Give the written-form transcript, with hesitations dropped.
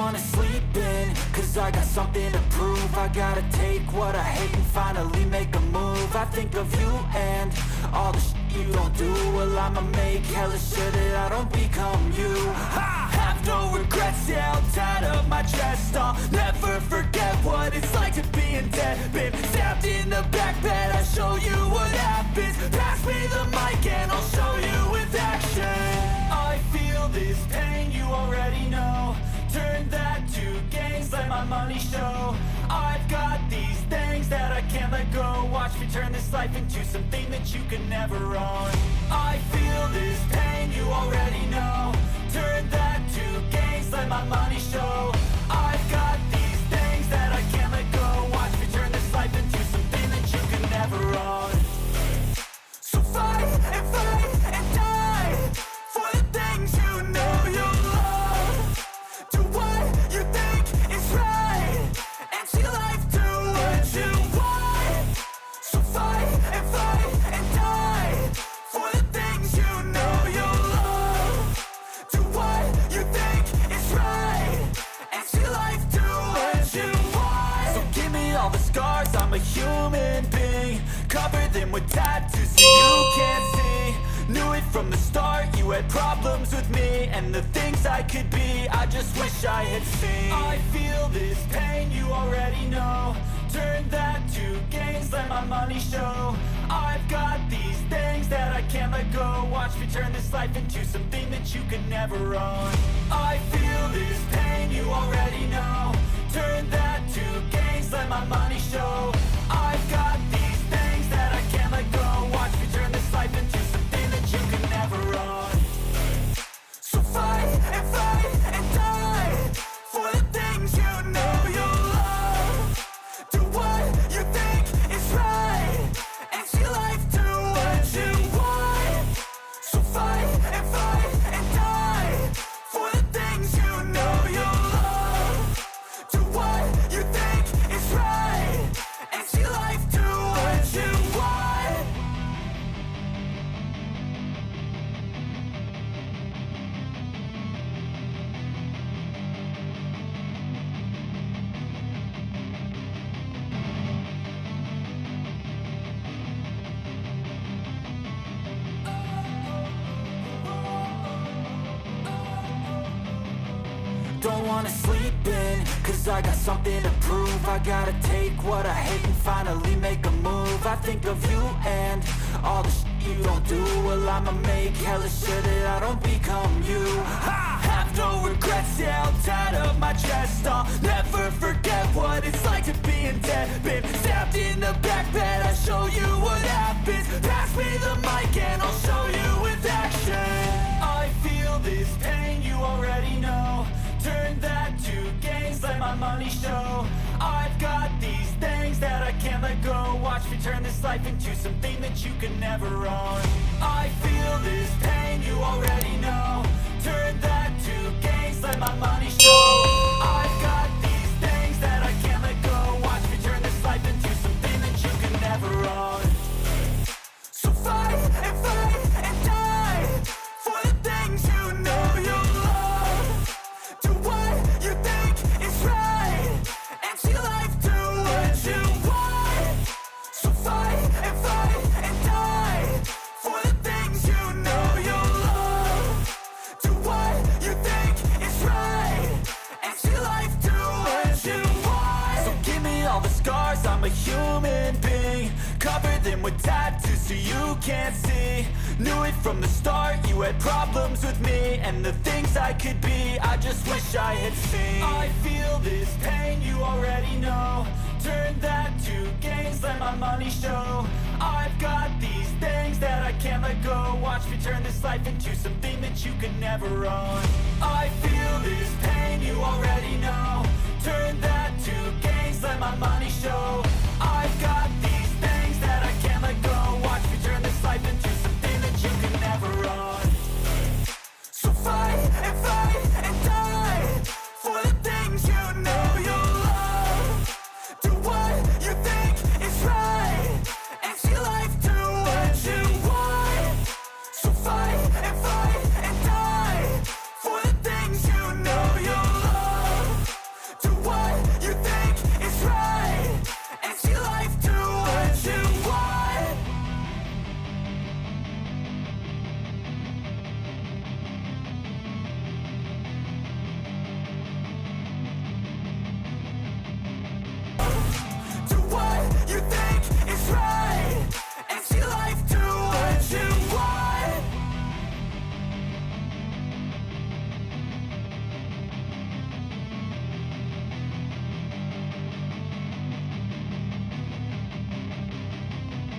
wanna sleep in, cause I got something to prove. I gotta take what I hate and finally make a move. I think of you and all the shit you don't do. Well, I'ma make hella sure that I don't become you. I have no regrets, yeah, I'll tie up my chest. I'll never forget what it's like to be in debt. Been stabbed in the back bed, I'll show you what happens. Pass me the mic and I'll show you with action. I feel this pain, you already know. Turn that to gains, let my money show. I've got these things that I can't let go. Watch me turn this life into something that you can never own. I feel this pain, you already know. Turn that to gains, let my money show. I've got these things that I can't let go. Watch me turn this life into something that you can never own. So fight and die for the things you know you love. Do what you think is right and see life do what you want. So fight and die for the things you know you love. Do what you think is right and see life do what you want. So give me all the scars, I'm a human being. Cover them with tattoos so you can't see. Knew it from the start, you had problems with me and the things I could be, I just wish I had seen. I feel this pain, you already know. Turn that to gains, let my money show. I've got these things that I can't let go. Watch me turn this life into something that you can never own. I feel this pain, you already know. Turn that to gains, let my money show. I've got these things that I can't let go. Watch me turn this life into something that you can never own. So fight and die for the things you know you love. Do what you think is right and see life do what you want. So fight and die for the things you know you love. Do what you think is right and see life do what you want. Don't wanna sleep in, cause I got something to prove. I gotta take what I hate and finally make a move. I think of you and all the shit you don't do. Well, I'ma make hella sure that I don't become you. I have no regrets, yeah, I'll tie up my chest. I'll never forget what it's like to be in debt. Been stabbed in the back bed, I'll show you what happens. Pass me the mic and I'll show you with action. I feel this pain, you already know. Turn that to gains, let my money show. I've got these things that I can't let go. Watch me turn this life into something that you can never own. I feel this pain, you already know. Turn that to gains, let my money show. I've got these things that I can't let go. Watch me turn this life into something that you can never own. So fight and die for the things you know you love. Do what you think is right and see life do what you want. So fight and die for the things you know you love. Do what you think is right and see life do what you want. So give me all the scars, I'm a human being. Cover them with tattoos so you can't see. Knew it from the start, you had problems with me and the things I could be, I just wish I had seen. I feel this pain, you already know. Turn that to gains, let my money show. I've got these things that I can't let go. Watch me turn this life into something that you can never own. I feel this pain, you already know. Turn that